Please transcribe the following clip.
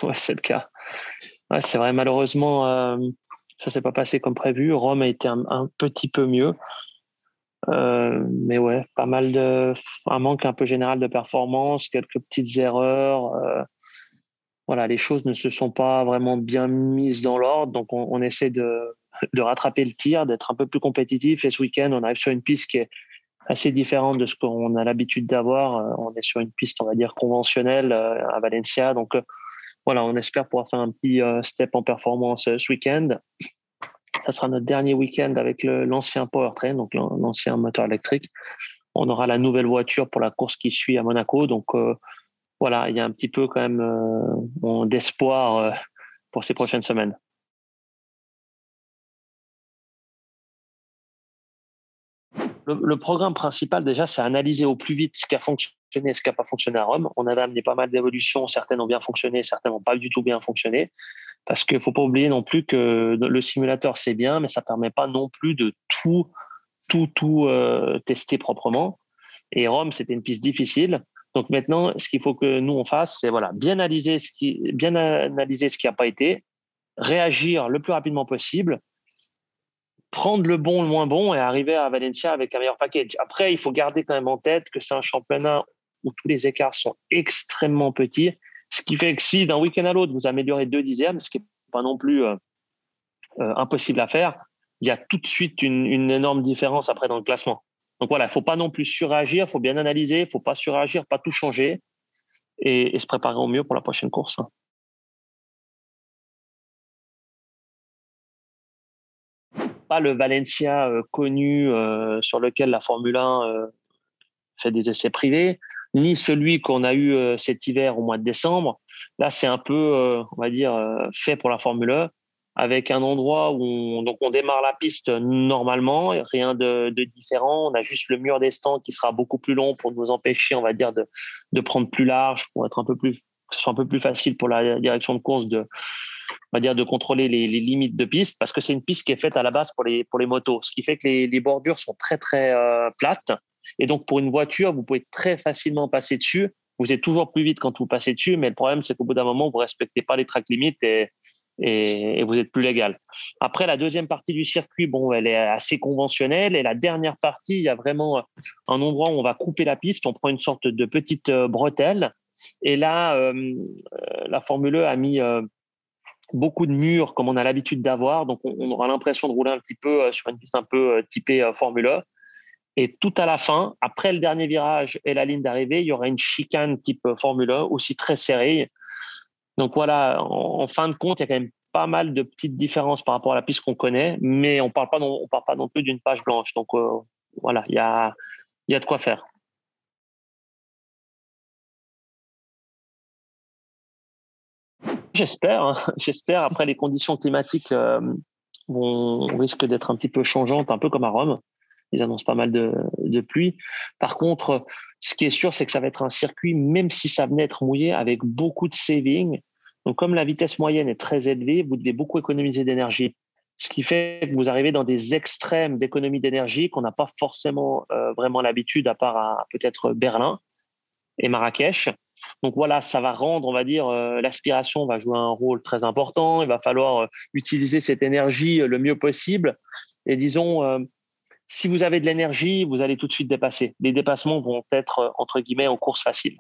Ouais, c'est le cas. Ouais, c'est vrai, malheureusement, ça s'est pas passé comme prévu. Rome a été un petit peu mieux. Mais ouais, un manque un peu général de performance, quelques petites erreurs. Voilà, les choses ne se sont pas vraiment bien mises dans l'ordre. Donc, on essaie de rattraper le tir, d'être un peu plus compétitif. Et ce week-end, on arrive sur une piste qui est assez différente de ce qu'on a l'habitude d'avoir. On est sur une piste, on va dire, conventionnelle à Valencia. Donc, voilà, on espère pouvoir faire un petit step en performance ce week-end. Ça sera notre dernier week-end avec l'ancien powertrain, donc l'ancien moteur électrique. On aura la nouvelle voiture pour la course qui suit à Monaco. Donc, voilà, il y a un petit peu quand même d'espoir pour ces prochaines semaines. Le programme principal, déjà, c'est analyser au plus vite ce qui a fonctionné et ce qui n'a pas fonctionné à Rome. On avait amené pas mal d'évolutions. Certaines ont bien fonctionné, certaines n'ont pas du tout bien fonctionné. Parce qu'il ne faut pas oublier non plus que le simulateur, c'est bien, mais ça ne permet pas non plus de tout tester proprement. Et Rome, c'était une piste difficile. Donc maintenant, ce qu'il faut que nous, on fasse, c'est voilà, bien analyser ce qui n'a pas été, réagir le plus rapidement possible, prendre le bon, le moins bon et arriver à Valencia avec un meilleur package. Après, il faut garder quand même en tête que c'est un championnat où tous les écarts sont extrêmement petits, ce qui fait que si d'un week-end à l'autre, vous améliorez 2/10, ce qui n'est pas non plus impossible à faire, il y a tout de suite une énorme différence après dans le classement. Donc voilà, il ne faut pas non plus suragir, il faut bien analyser, il ne faut pas suragir, pas tout changer et se préparer au mieux pour la prochaine course. Pas le Valencia connu sur lequel la Formule 1 fait des essais privés, ni celui qu'on a eu cet hiver au mois de décembre. Là, c'est un peu, on va dire, fait pour la Formule 1, avec un endroit où on démarre la piste normalement, rien de différent. On a juste le mur des stands qui sera beaucoup plus long pour nous empêcher, on va dire, de prendre plus large, pour être que ce soit un peu plus facile pour la direction de course on va dire, de contrôler les limites de piste, parce que c'est une piste qui est faite à la base pour les motos, ce qui fait que les bordures sont très, très plates. Et donc, pour une voiture, vous pouvez très facilement passer dessus. Vous êtes toujours plus vite quand vous passez dessus, mais le problème, c'est qu'au bout d'un moment, vous ne respectez pas les track limites et vous êtes plus légal. Après, la deuxième partie du circuit, bon, elle est assez conventionnelle. Et la dernière partie, il y a vraiment un endroit où on va couper la piste. On prend une sorte de petite bretelle. Et là, la Formule 1 a mis beaucoup de murs comme on a l'habitude d'avoir. Donc, on aura l'impression de rouler un petit peu sur une piste un peu typée Formule 1. Et tout à la fin, après le dernier virage et la ligne d'arrivée, il y aura une chicane type Formule 1 aussi très serrée. Donc voilà, en fin de compte, il y a quand même pas mal de petites différences par rapport à la piste qu'on connaît, mais on parle pas non plus d'une page blanche. Donc voilà, il y a de quoi faire. J'espère, hein. J'espère. Après, les conditions climatiques risquent d'être un petit peu changeantes, un peu comme à Rome. Ils annoncent pas mal de pluie. Par contre, ce qui est sûr, c'est que ça va être un circuit, même si ça venait être mouillé, avec beaucoup de saving. Donc, comme la vitesse moyenne est très élevée, vous devez beaucoup économiser d'énergie. Ce qui fait que vous arrivez dans des extrêmes d'économie d'énergie qu'on n'a pas forcément vraiment l'habitude, à part à peut-être Berlin et Marrakech. Donc voilà, ça va rendre, on va dire, l'aspiration va jouer un rôle très important. Il va falloir utiliser cette énergie le mieux possible. Et disons, si vous avez de l'énergie, vous allez tout de suite dépasser. Les dépassements vont être, entre guillemets, en course facile.